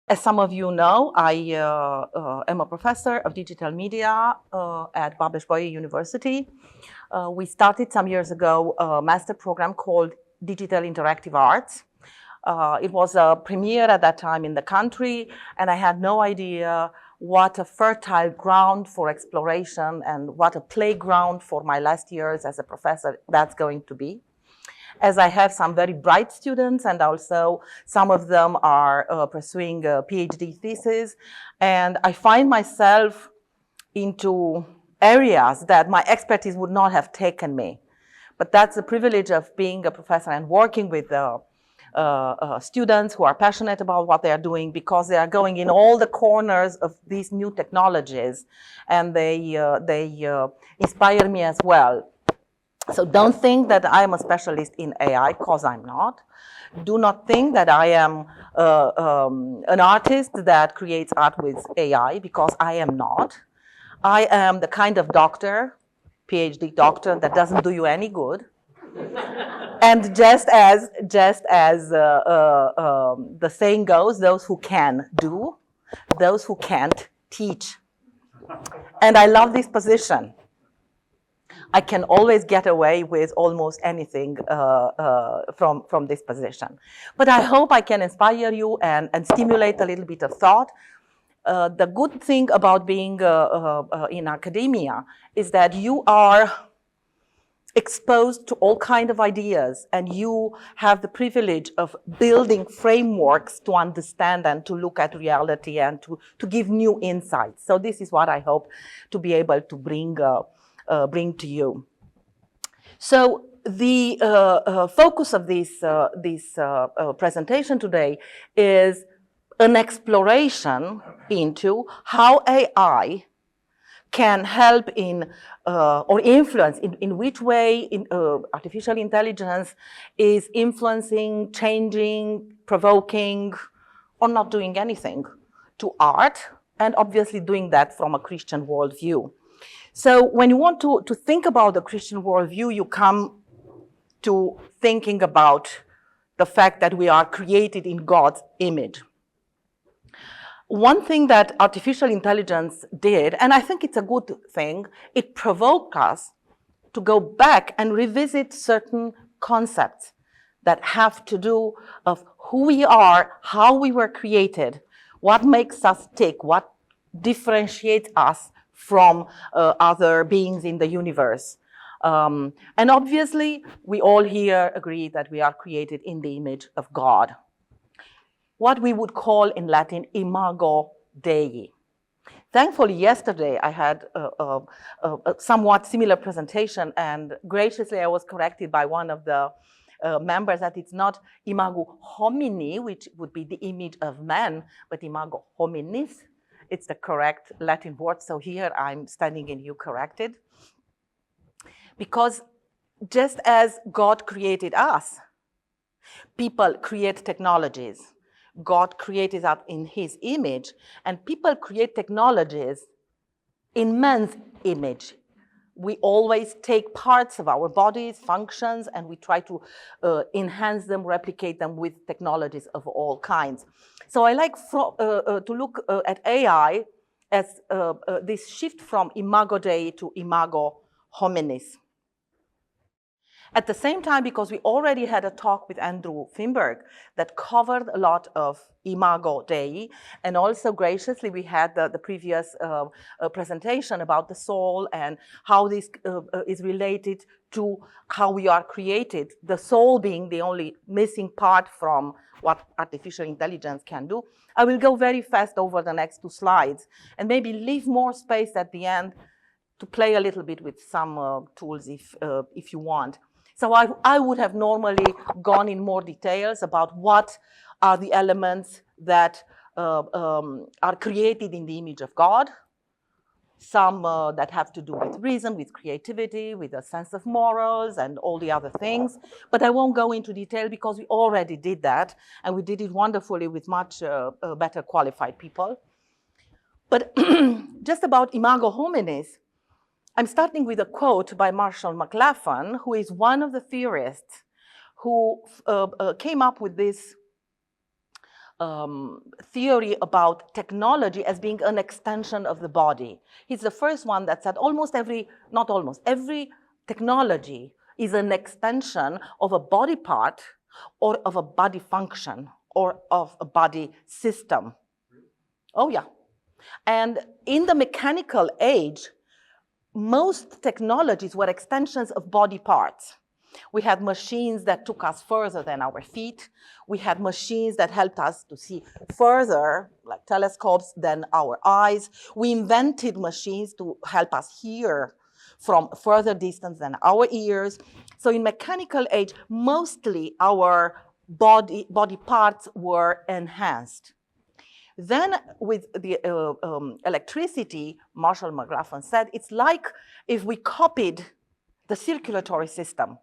As some of you know, I am a professor of digital media at Babes-Bolyai University. We started some years ago a master program called Digital Interactive Arts. It was a premiere at that time in the country, and I had no idea what a fertile ground for exploration and what a playground for my last years as a professor that's going to be. As I have some very bright students, and also some of them are pursuing a Ph.D. thesis, and I find myself into areas that my expertise would not have taken me. But that's the privilege of being a professor and working with students who are passionate about what they are doing, because they are going in all the corners of these new technologies, and they inspire me as well. So don't think that I am a specialist in AI, because I'm not. Do not think that I am an artist that creates art with AI, because I am not. I am the kind of doctor, Ph.D. doctor, that doesn't do you any good. And just as the saying goes, those who can do, those who can't teach. And I love this position. I can always get away with almost anything from this position. But I hope I can inspire you and stimulate a little bit of thought. The good thing about being in academia is that you are exposed to all kinds of ideas, and you have the privilege of building frameworks to understand and to look at reality and to give new insights. So this is what I hope to be able to bring to you. So the focus of this presentation today is an exploration into how AI can help in or influence, in which way artificial intelligence is influencing, changing, provoking, or not doing anything to art, and obviously doing that from a Christian worldview. So when you want to think about the Christian worldview, you come to thinking about the fact that we are created in God's image. One thing that artificial intelligence did, and I think it's a good thing, it provoked us to go back and revisit certain concepts that have to do of who we are, how we were created, what makes us tick, what differentiates us from other beings in the universe. And obviously, we all here agree that we are created in the image of God. What we would call in Latin, imago Dei. Thankfully, yesterday I had a somewhat similar presentation, and graciously I was corrected by one of the members that it's not imago homini, which would be the image of man, but imago hominis. It's the correct Latin word, so here I'm standing in you corrected. Because just as God created us, people create technologies. God created us in his image, and people create technologies in man's image. We always take parts of our bodies, functions, and we try to enhance them, replicate them with technologies of all kinds. So I like to look at AI as this shift from imago Dei to imago hominis. At the same time, because we already had a talk with Andrew Finberg that covered a lot of imago Dei, and also graciously we had the previous presentation about the soul and how this is related to how we are created, the soul being the only missing part from what artificial intelligence can do. I will go very fast over the next two slides and maybe leave more space at the end to play a little bit with some tools if you want. So I would have normally gone in more details about what are the elements that are created in the image of God, some that have to do with reason, with creativity, with a sense of morals, and all the other things. But I won't go into detail because we already did that, and we did it wonderfully with much better qualified people. But just about imago hominis, I'm starting with a quote by Marshall McLuhan, who is one of the theorists who came up with this theory about technology as being an extension of the body. He's the first one that said every technology is an extension of a body part or of a body function or of a body system. Oh yeah. And in the mechanical age, most technologies were extensions of body parts. We had machines that took us further than our feet. We had machines that helped us to see further, like telescopes, than our eyes. We invented machines to help us hear from further distance than our ears. So in mechanical age, mostly our body parts were enhanced. Then with the electricity, Marshall McLuhan said, it's like if we copied the circulatory system,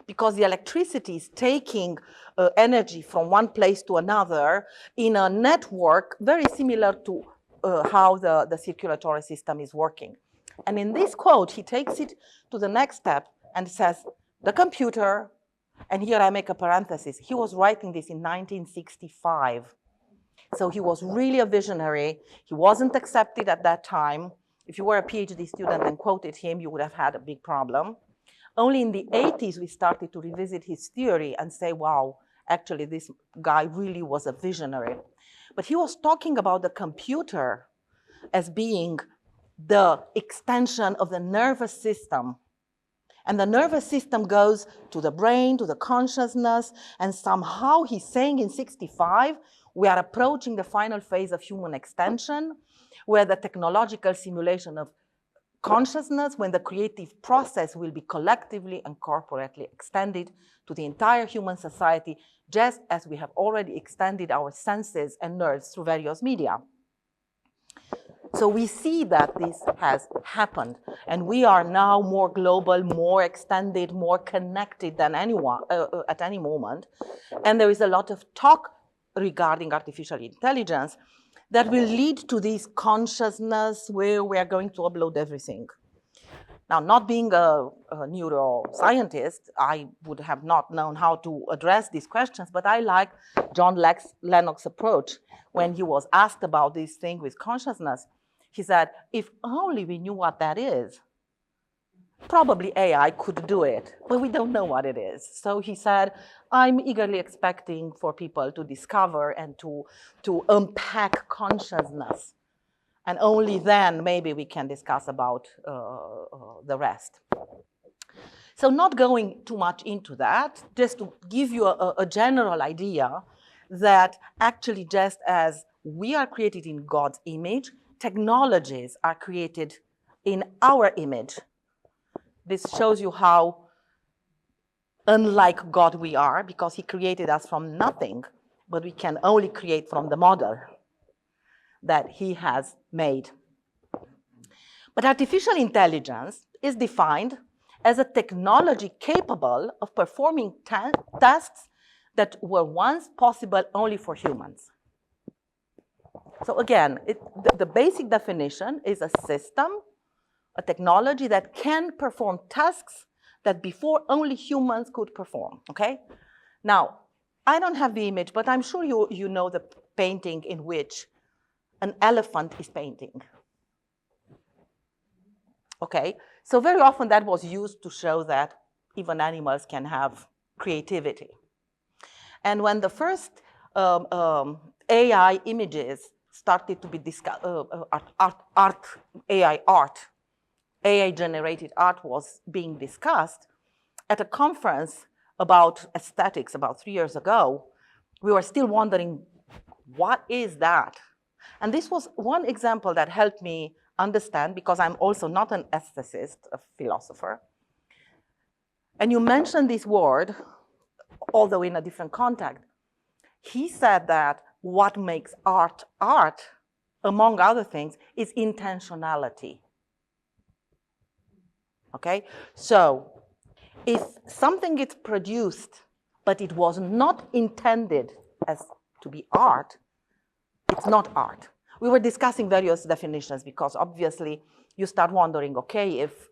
because the electricity is taking energy from one place to another in a network very similar to how the circulatory system is working. And in this quote, he takes it to the next step and says, the computer, and here I make a parenthesis, he was writing this in 1965. So he was really a visionary. He wasn't accepted at that time. If you were a PhD student and quoted him, you would have had a big problem. Only in the 80s, we started to revisit his theory and say, wow, actually, this guy really was a visionary. But he was talking about the computer as being the extension of the nervous system. And the nervous system goes to the brain, to the consciousness, and somehow he's saying in 65, we are approaching the final phase of human extension, where the technological simulation of consciousness, when the creative process will be collectively and corporately extended to the entire human society, just as we have already extended our senses and nerves through various media. So we see that this has happened, and we are now more global, more extended, more connected than anyone at any moment. And there is a lot of talk regarding artificial intelligence that will lead to this consciousness where we are going to upload everything. Now, not being a neuroscientist, I would have not known how to address these questions, but I like John Lennox's approach. When he was asked about this thing with consciousness, he said, if only we knew what that is, probably AI could do it, but we don't know what it is. So he said, I'm eagerly expecting for people to discover and to unpack consciousness. And only then maybe we can discuss about the rest. So not going too much into that, just to give you a general idea that actually just as we are created in God's image, technologies are created in our image. This shows you how unlike God we are, because he created us from nothing, but we can only create from the model that he has made. But artificial intelligence is defined as a technology capable of performing tasks that were once possible only for humans. So again, the basic definition is a system, a technology that can perform tasks that before only humans could perform, okay? Now, I don't have the image, but I'm sure you know the painting in which an elephant is painting. Okay, so very often that was used to show that even animals can have creativity. And when the first AI images started to be discussed, AI-generated art was being discussed at a conference about aesthetics about 3 years ago, we were still wondering, what is that? And this was one example that helped me understand, because I'm also not an aestheticist, a philosopher. And you mentioned this word, although in a different context. He said that what makes art art, among other things, is intentionality. Okay? So if something gets produced, but it was not intended as to be art, it's not art. We were discussing various definitions because obviously you start wondering, okay, if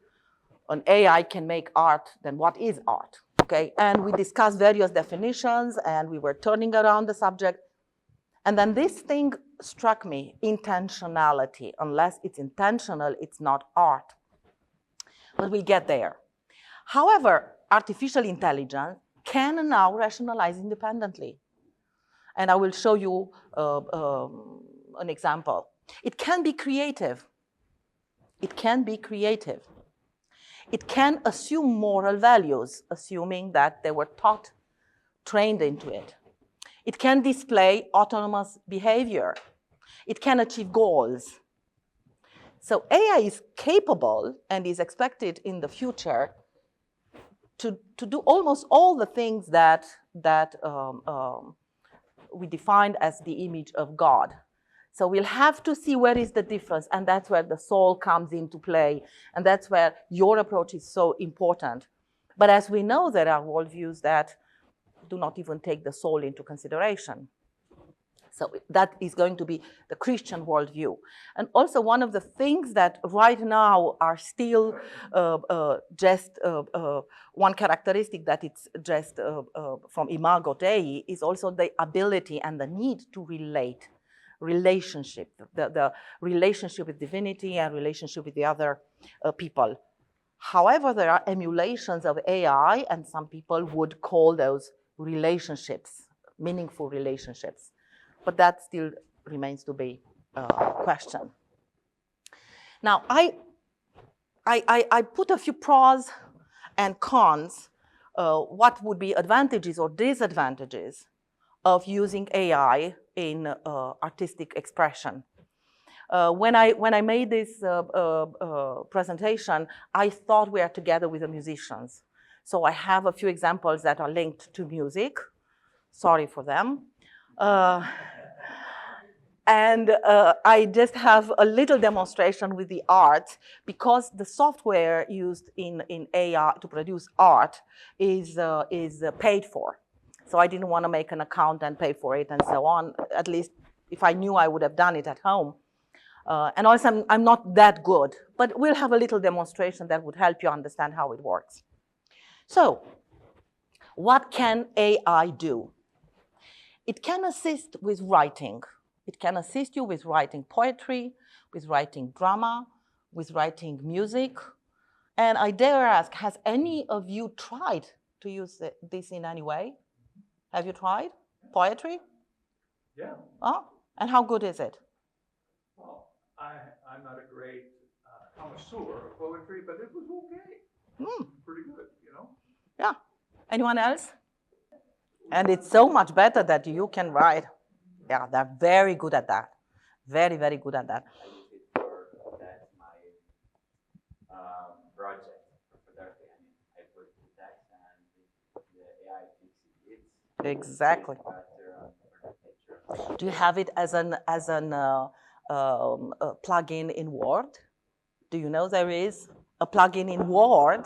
an AI can make art, then what is art? Okay, and we discussed various definitions and we were turning around the subject. And then this thing struck me, intentionality. Unless it's intentional, it's not art. But we'll get there. However, artificial intelligence can now rationalize independently. And I will show you an example. It can be creative. It can be creative. It can assume moral values, assuming that they were taught, trained into it. It can display autonomous behavior. It can achieve goals. So AI is capable and is expected in the future to do almost all the things that we defined as the image of God. So we'll have to see where is the difference, and that's where the soul comes into play, and that's where your approach is so important. But as we know, there are worldviews that do not even take the soul into consideration. So that is going to be the Christian worldview. And also one of the things that right now are still just one characteristic that it's just from Imago Dei is also the ability and the need to relate, relationship, the relationship with divinity and relationship with the other people. However, there are emulations of AI, and some people would call those relationships, meaningful relationships. But that still remains to be questioned. Now, I put a few pros and cons, what would be advantages or disadvantages of using AI in artistic expression. When I made this presentation, I thought we are together with the musicians. So I have a few examples that are linked to music. Sorry for them. And I just have a little demonstration with the art, because the software used in AI to produce art is paid for. So I didn't want to make an account and pay for it and so on. At least if I knew, I would have done it at home. And also, I'm not that good, but we'll have a little demonstration that would help you understand how it works. So what can AI do? It can assist with writing. It can assist you with writing poetry, with writing drama, with writing music. And I dare ask, has any of you tried to use this in any way? Have you tried poetry? Yeah. Oh, and how good is it? Well, I'm not a great connoisseur of poetry, but it was okay. Pretty good, you know? Yeah. Anyone else? And it's so much better that you can write. Yeah, they're very good at that. Very, very good at that. I use it for that my project for photography. I mean, I put the text and the AI fixes it. Exactly. Do you have it as an plugin in Word? Do you know there is a plugin in Word?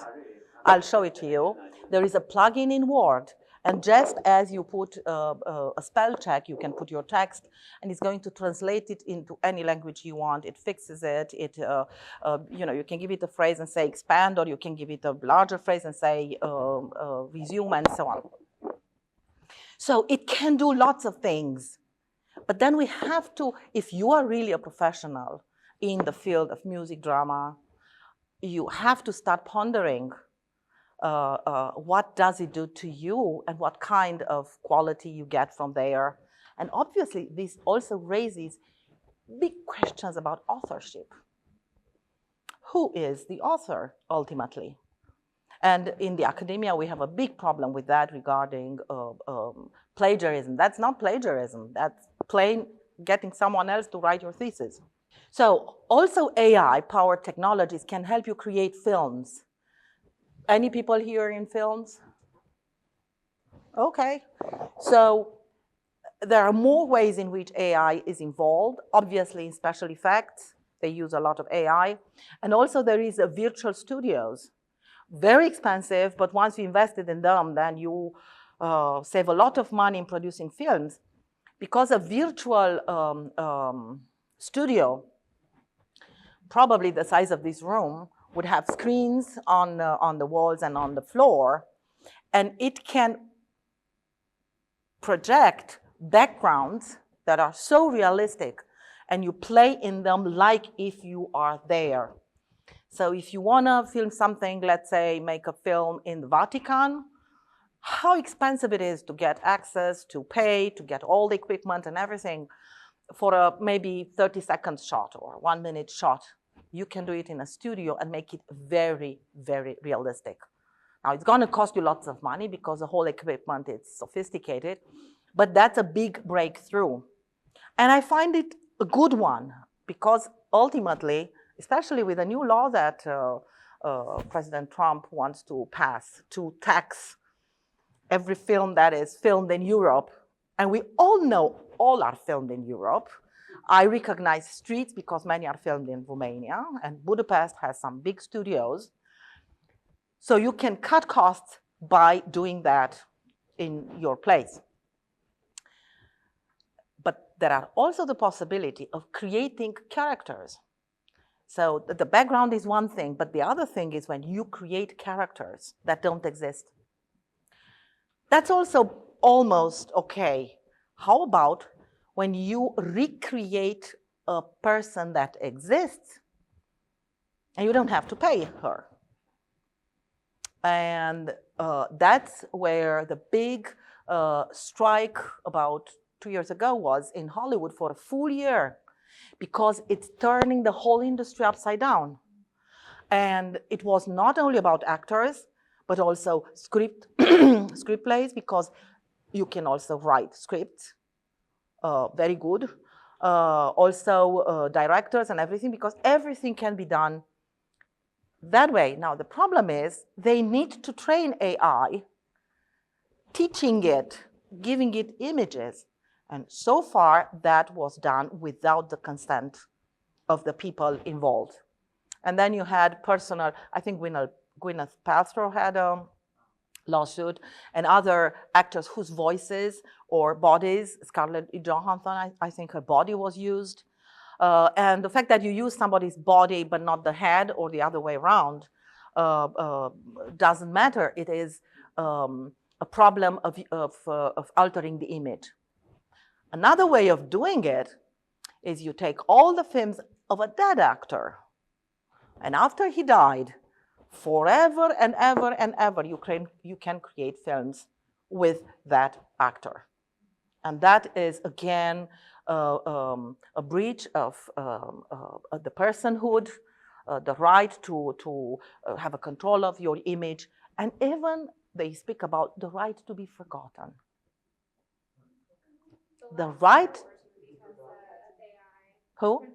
I'll show it to you. There is a plugin in Word. And just as you put a spell check, you can put your text, and it's going to translate it into any language you want. It fixes it. You can give it a phrase and say expand, or you can give it a larger phrase and say resume, and so on. So it can do lots of things. But then we have to, if you are really a professional in the field of music, drama, you have to start pondering what does it do to you and what kind of quality you get from there. And obviously, this also raises big questions about authorship. Who is the author, ultimately? And in the academia, we have a big problem with that regarding plagiarism. That's not plagiarism. That's plain getting someone else to write your thesis. So also AI-powered technologies can help you create films. Any people here in films? Okay. So there are more ways in which AI is involved. Obviously, in special effects, they use a lot of AI. And also there is virtual studios. Very expensive, but once you invested in them, then you save a lot of money in producing films. Because a virtual studio, probably the size of this room, would have screens on the walls and on the floor, and it can project backgrounds that are so realistic, and you play in them like if you are there. So if you want to film something, let's say make a film in the Vatican, how expensive it is to get access, to pay, to get all the equipment and everything for a maybe 30-second shot or 1-minute shot. You can do it in a studio and make it very, very realistic. Now, it's going to cost you lots of money because the whole equipment is sophisticated, but that's a big breakthrough. And I find it a good one because ultimately, especially with a new law that President Trump wants to pass to tax every film that is filmed in Europe, and we all know all are filmed in Europe. I recognize streets because many are filmed in Romania, and Budapest has some big studios. So you can cut costs by doing that in your place. But there are also the possibility of creating characters. So the background is one thing, but the other thing is when you create characters that don't exist. That's also almost okay. How about when you recreate a person that exists and you don't have to pay her? And that's where the big strike about 2 years ago was in Hollywood for a full year, because it's turning the whole industry upside down. And it was not only about actors, but also script plays, because you can also write scripts, very good. Also directors and everything, because everything can be done that way. Now, the problem is they need to train AI, teaching it, giving it images. And so far, that was done without the consent of the people involved. And then you had personal, I think Gwyneth Paltrow had a lawsuit, and other actors whose voices or bodies, Scarlett Johansson, I think her body was used. And the fact that you use somebody's body but not the head or the other way around doesn't matter. It is a problem of altering the image. Another way of doing it is you take all the films of a dead actor, and after he died, forever and ever and ever, you can create films with that actor. And that is, again, a breach of the personhood, the right to have a control of your image, and even they speak about the right to be forgotten. The right. Who?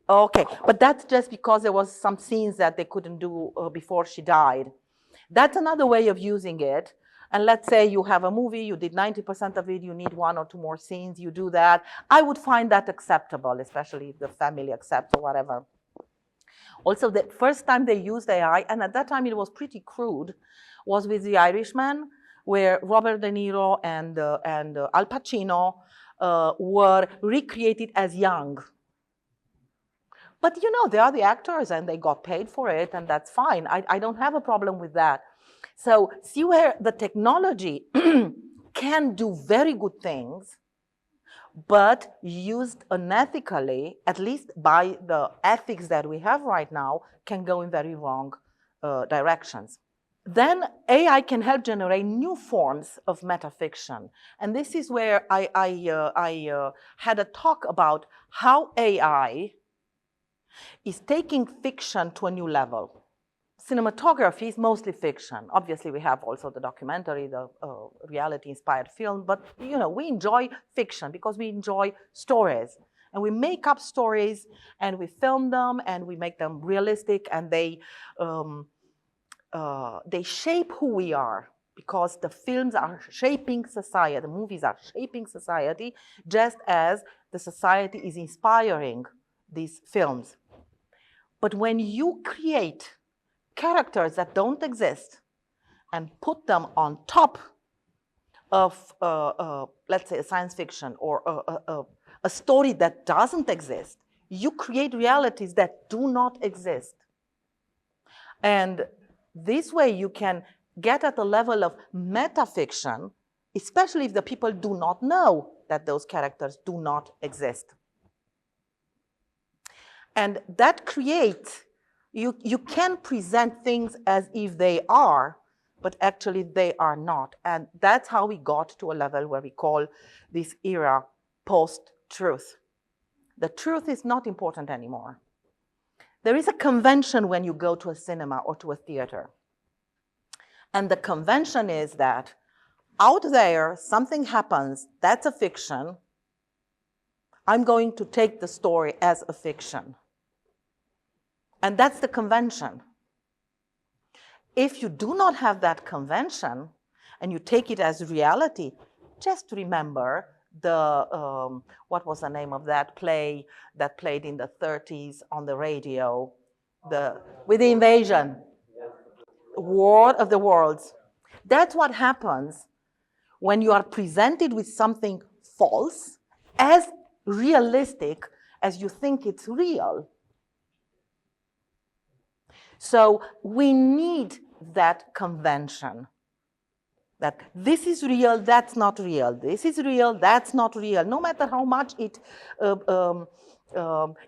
Okay, but that's just because there was some scenes that they couldn't do before she died. That's another way of using it. And let's say you have a movie, you did 90% of it, you need 1 or 2 more scenes, you do that. I would find that acceptable, especially if the family accepts or whatever. Also, the first time they used AI, and at that time it was pretty crude, was with The Irishman, where Robert De Niro and Al Pacino were recreated as young. But you know, they are the actors and they got paid for it, and that's fine. I don't have a problem with that. So see where the technology can do very good things, but used unethically, at least by the ethics that we have right now, can go in very wrong directions. Then AI can help generate new forms of metafiction. And this is where I had a talk about how AI is taking fiction to a new level. Cinematography is mostly fiction. Obviously, we have also the documentary, the reality-inspired film, but you know, we enjoy fiction because we enjoy stories. And we make up stories, and we film them, and we make them realistic, and they shape who we are, because the films are shaping society, the movies are shaping society, just as the society is inspiring these films. But when you create characters that don't exist and put them on top of, let's say, a science fiction or a story that doesn't exist, you create realities that do not exist. And this way you can get at the level of metafiction especially if the people do not know that those characters do not exist. And that creates, you can present things as if they are, but actually they are not. And that's how we got to a level where we call this era post-truth. The truth is not important anymore. There is a convention when you go to a cinema or to a theater. And the convention is that out there, something happens, that's a fiction. I'm going to take the story as a fiction. And that's the convention. If you do not have that convention and you take it as reality, just remember what was the name of that play that played in the 30s on the radio, with the invasion, War of the Worlds. That's what happens when you are presented with something false, as realistic as you think it's real. So we need that convention, that this is real, that's not real. This is real, that's not real. No matter how much it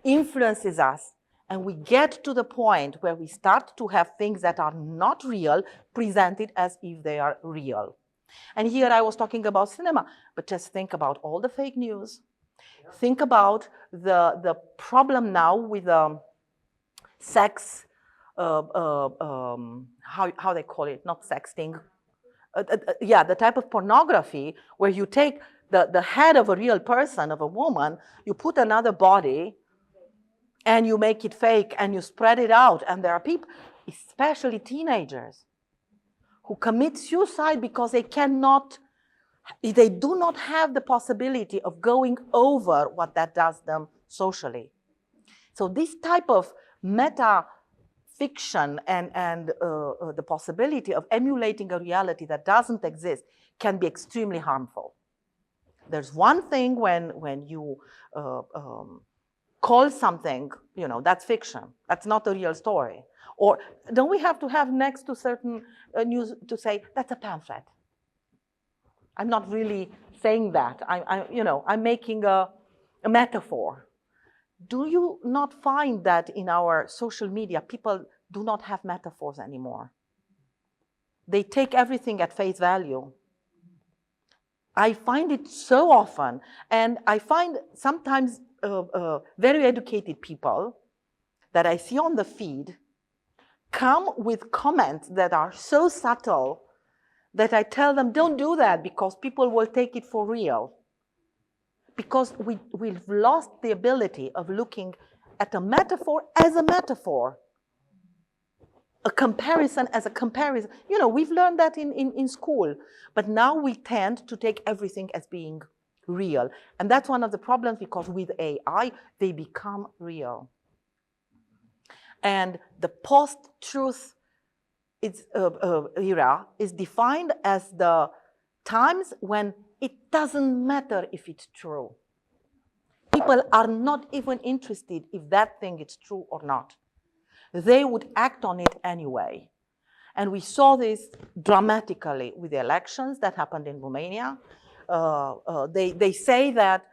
influences us, and we get to the point where we start to have things that are not real presented as if they are real. And here I was talking about cinema, but just think about all the fake news. Think about the problem now with sex, how they call it, not sexting. Yeah, the type of pornography where you take the head of a real person, of a woman, you put another body, and you make it fake, and you spread it out. And there are people, especially teenagers, who commit suicide because they do not have the possibility of going over what that does them socially. So this type of meta fiction and the possibility of emulating a reality that doesn't exist can be extremely harmful. There's one thing when you call something, that's fiction. That's not a real story. Or don't we have to have next to certain news to say, that's a pamphlet? I'm not really saying that. I'm making a metaphor. Do you not find that in our social media, people do not have metaphors anymore? They take everything at face value. I find it so often, and I find sometimes very educated people that I see on the feed come with comments that are so subtle that I tell them, don't do that because people will take it for real. Because we've lost the ability of looking at a metaphor as a metaphor, a comparison as a comparison. We've learned that in school, but now we tend to take everything as being real. And that's one of the problems, because with AI, they become real. And the post-truth era is defined as the times when it doesn't matter if it's true. People are not even interested if that thing is true or not. They would act on it anyway. And we saw this dramatically with the elections that happened in Romania. They say that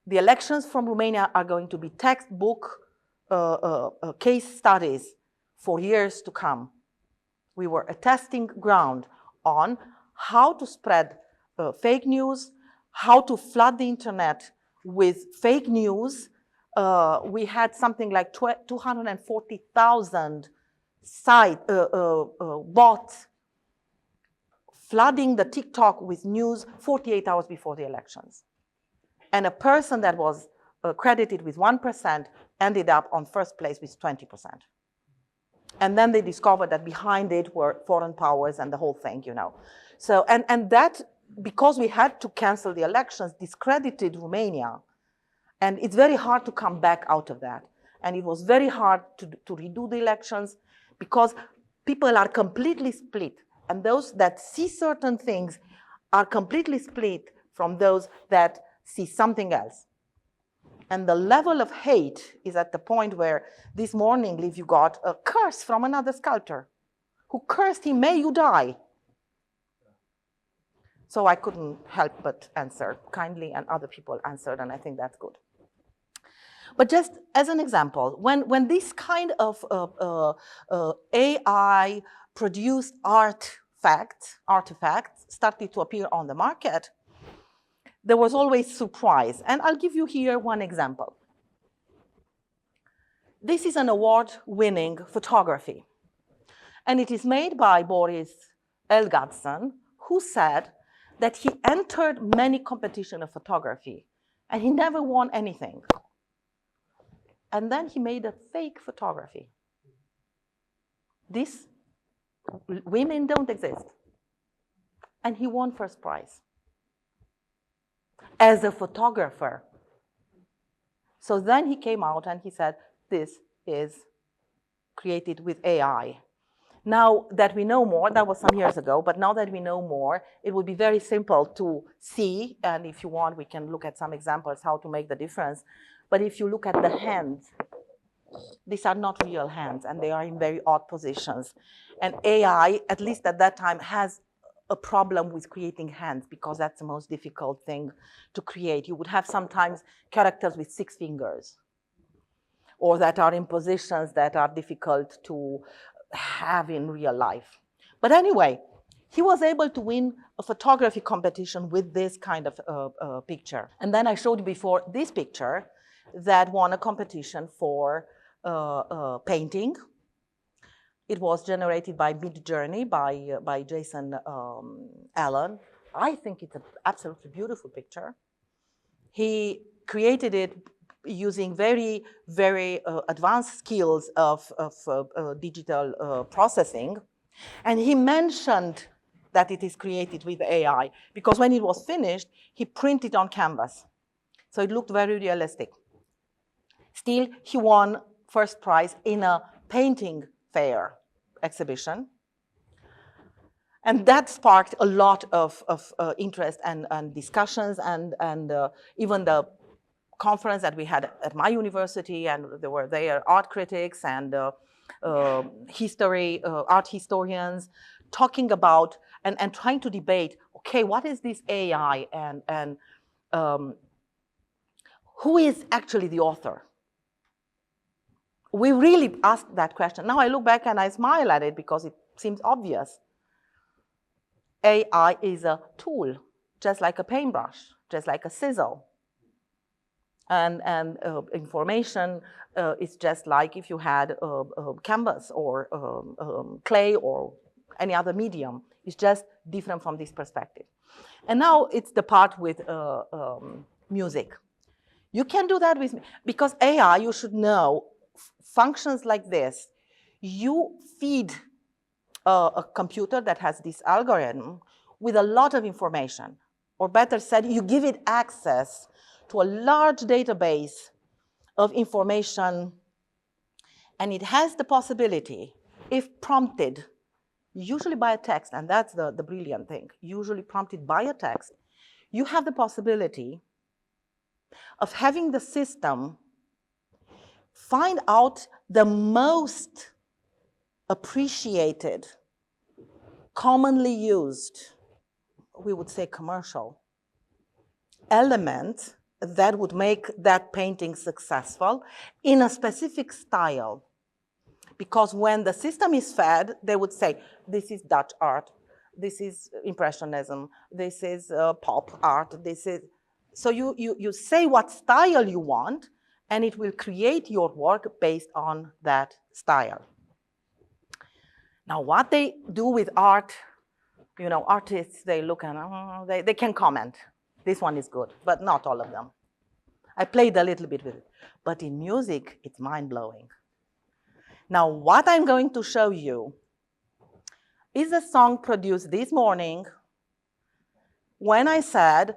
the elections from Romania are going to be textbook case studies for years to come. We were a testing ground on how to spread fake news, how to flood the internet with fake news. We had something like 240,000 bots flooding the TikTok with news 48 hours before the elections. And a person that was credited with 1% ended up on first place with 20%. And then they discovered that behind it were foreign powers and the whole thing, So, and that, because we had to cancel the elections, discredited Romania. And it's very hard to come back out of that. And it was very hard to redo the elections because people are completely split. And those that see certain things are completely split from those that see something else. And the level of hate is at the point where this morning, Liv, you got a curse from another sculptor who cursed him, may you die. So I couldn't help but answer kindly, and other people answered, and I think that's good. But just as an example, when this kind of AI-produced artifacts started to appear on the market, there was always surprise. And I'll give you here one example. This is an award-winning photography. And it is made by Boris Elgadson, who said that he entered many competitions of photography, and he never won anything. And then he made a fake photography. These women don't exist. And he won first prize as a photographer. So then he came out and he said, this is created with AI. Now that we know more, that was some years ago, but now that we know more, it would be very simple to see, and if you want, we can look at some examples how to make the difference. But if you look at the hands, these are not real hands, and they are in very odd positions. And AI, at least at that time, has a problem with creating hands, because that's the most difficult thing to create. You would have sometimes characters with 6 fingers, or that are in positions that are difficult to have in real life. But anyway, he was able to win a photography competition with this kind of picture. And then I showed you before this picture that won a competition for painting. It was generated by Midjourney by Jason Allen. I think it's an absolutely beautiful picture. He created it using very, very advanced skills of digital processing. And he mentioned that it is created with AI, because when it was finished, he printed on canvas. So it looked very realistic. Still, he won first prize in a painting fair exhibition. And that sparked a lot of interest and discussions, and even the conference that we had at my university, and there were art critics and art historians talking about and trying to debate, okay, what is this AI, and who is actually the author? We really asked that question. Now I look back and I smile at it because it seems obvious. AI is a tool, just like a paintbrush, just like a sizzle. And information is just like if you had canvas or clay or any other medium. It's just different from this perspective. And now it's the part with music. You can do that with, because AI, you should know, functions like this. You feed a computer that has this algorithm with a lot of information, or better said, you give it access to a large database of information, and it has the possibility, if prompted, usually by a text, and that's the brilliant thing, usually prompted by a text, you have the possibility of having the system find out the most appreciated, commonly used, we would say commercial, element that would make that painting successful in a specific style. Because when the system is fed, they would say, this is Dutch art, this is Impressionism, this is pop art, this is... So you say what style you want, and it will create your work based on that style. Now, what they do with art, you know, artists, they look and they can comment. This one is good, but not all of them. I played a little bit with it. But in music, it's mind-blowing. Now, what I'm going to show you is a song produced this morning when I said,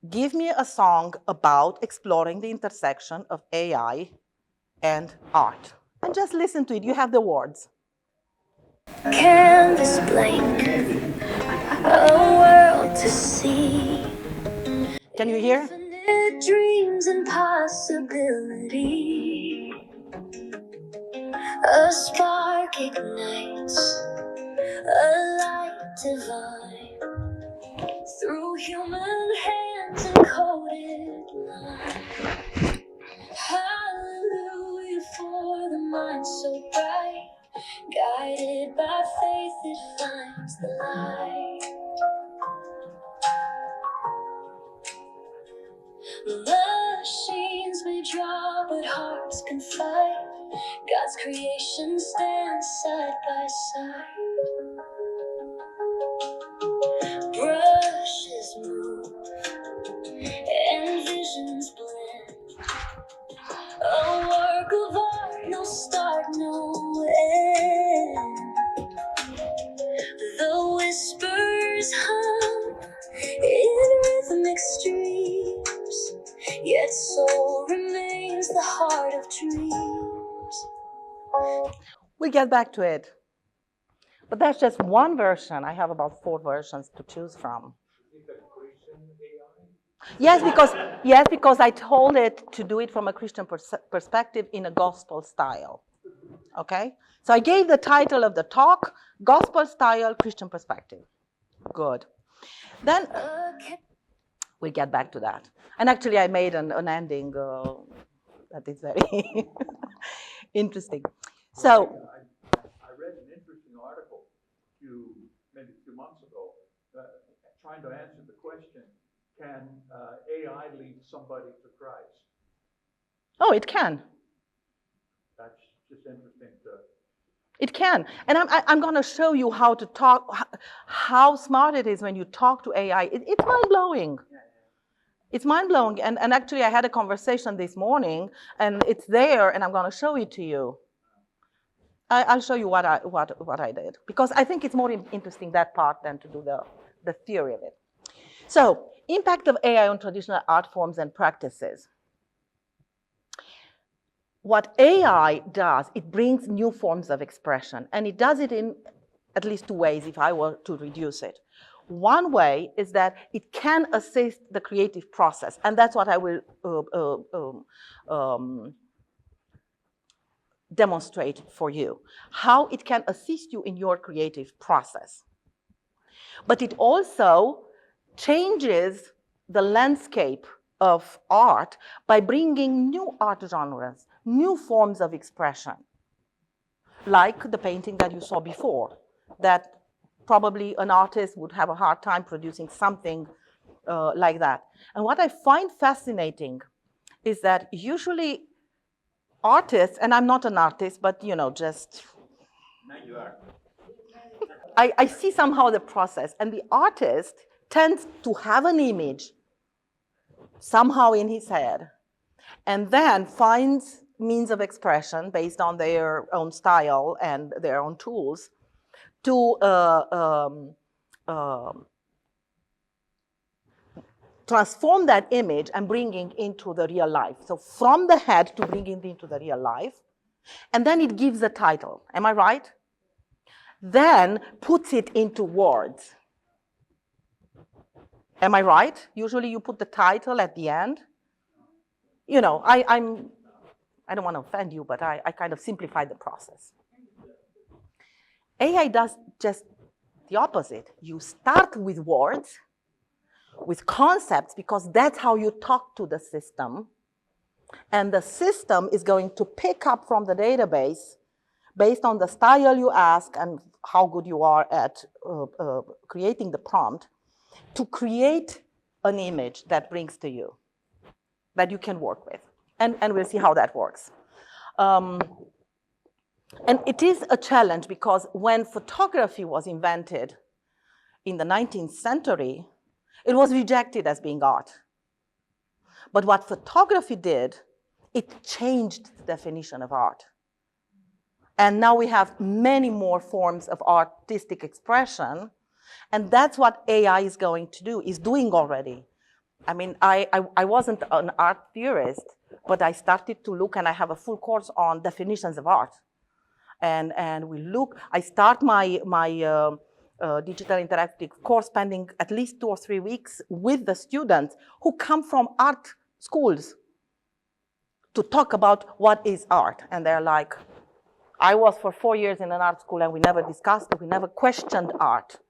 give me a song about exploring the intersection of AI and art. And just listen to it. You have the words. Canvas blank, a world to see. Can you hear? Infinite dreams and possibility. A spark ignites, a light divine. human hands encoded line. Hallelujah for the mind so bright, guided by faith it finds the light. Machines may draw, but hearts can fight. God's creation stands side by side. Brushes move and visions blend. A work of art, no start, no end. The whispers hum in rhythmic streams, yet soul remains the heart of dreams. We'll get back to it. But that's just one version. I have about 4 versions to choose from. Yes, because I told it to do it from a Christian perspective in a gospel style. Okay? So I gave the title of the talk, Gospel Style Christian Perspective. Good. Then we'll get back to that. And actually I made an ending that is very interesting. So I read an interesting article maybe a few months ago trying to answer the question, can AI lead somebody to Christ? oh, it can. That's just interesting to... It can. And I'm going to show you how to talk, how smart it is when you talk to AI. It's mind-blowing. It's mind-blowing. And actually, I had a conversation this morning, and it's there, and I'm going to show it to you. I'll show you what I did, because I think it's more interesting, that part, than to do the theory of it. So, impact of AI on traditional art forms and practices. What AI does, it brings new forms of expression, and it does it in at least 2 ways if I were to reduce it. One way is that it can assist the creative process, and that's what I will demonstrate for you, how it can assist you in your creative process. But it also changes the landscape of art by bringing new art genres, new forms of expression, like the painting that you saw before, that probably an artist would have a hard time producing something like that. And what I find fascinating is that usually artists, and I'm not an artist, but just... Now you are. I see somehow the process, and the artist tends to have an image somehow in his head, and then finds means of expression based on their own style and their own tools to transform that image and bring it into the real life. So from the head to bring it into the real life, and then it gives a title. Am I right? Then puts it into words. Am I right? Usually you put the title at the end. I don't want to offend you, but I kind of simplified the process. AI does just the opposite. You start with words, with concepts, because that's how you talk to the system. And the system is going to pick up from the database based on the style you ask and how good you are at creating the prompt, to create an image that brings to you, that you can work with. And we'll see how that works. And it is a challenge, because when photography was invented in the 19th century, it was rejected as being art. But what photography did, it changed the definition of art. And now we have many more forms of artistic expression, and that's what AI is going to do, is doing already. I mean, I wasn't an art theorist, but I started to look, and I have a full course on definitions of art. And we look, I start my digital interactive course spending at least 2 or 3 weeks with the students who come from art schools to talk about what is art. And they're like, I was for 4 years in an art school, and we never discussed it, we never questioned art.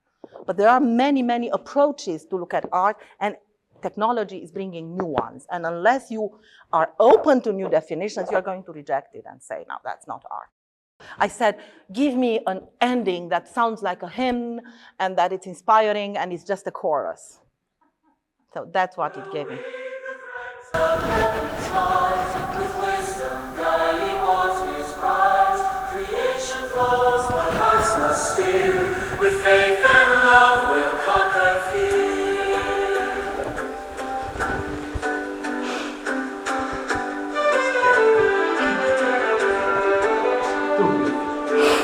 But there are many, many approaches to look at art, and technology is bringing new ones. And unless you are open to new definitions, you're going to reject it and say, no, that's not art. I said, give me an ending that sounds like a hymn and that it's inspiring and it's just a chorus. So that's what it gave me. With faith and love we'll conquer fear.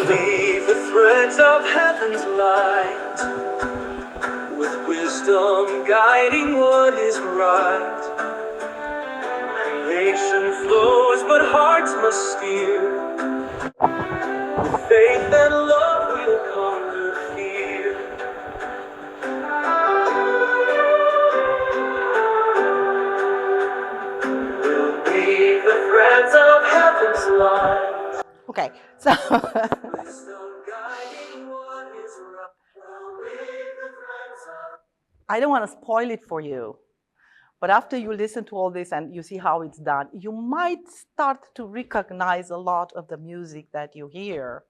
Weave the threads of heaven's light, with wisdom guiding what is right. Creation flows, but hearts must steer. With faith and love we'll conquer fear. We'll weave the threads of heaven's light. Okay, so Wisdom guiding what is right. We'll weave the threads of. I don't want to spoil it for you, but after you listen to all this and you see how it's done, you might start to recognize a lot of the music that you hear.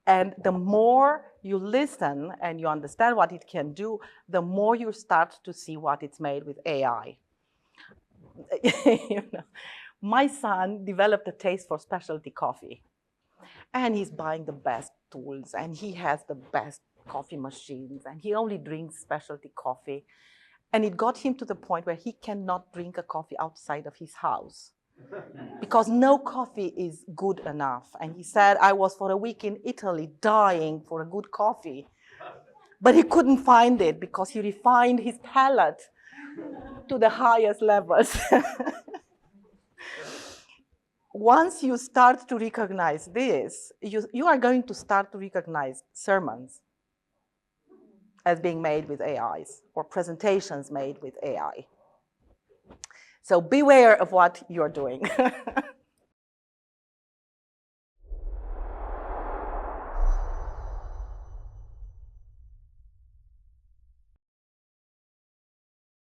And the more you listen and you understand what it can do, the more you start to see what it's made with AI. You know, my son developed a taste for specialty coffee, and he's buying the best tools, and he has the best coffee machines, and he only drinks specialty coffee. And it got him to the point where he cannot drink a coffee outside of his house because no coffee is good enough. And he said, I was for a week in Italy dying for a good coffee, but he couldn't find it because he refined his palate to the highest levels. Once you start to recognize this, you are going to start to recognize sermons as being made with AIs or presentations made with AI. So beware of what you're doing.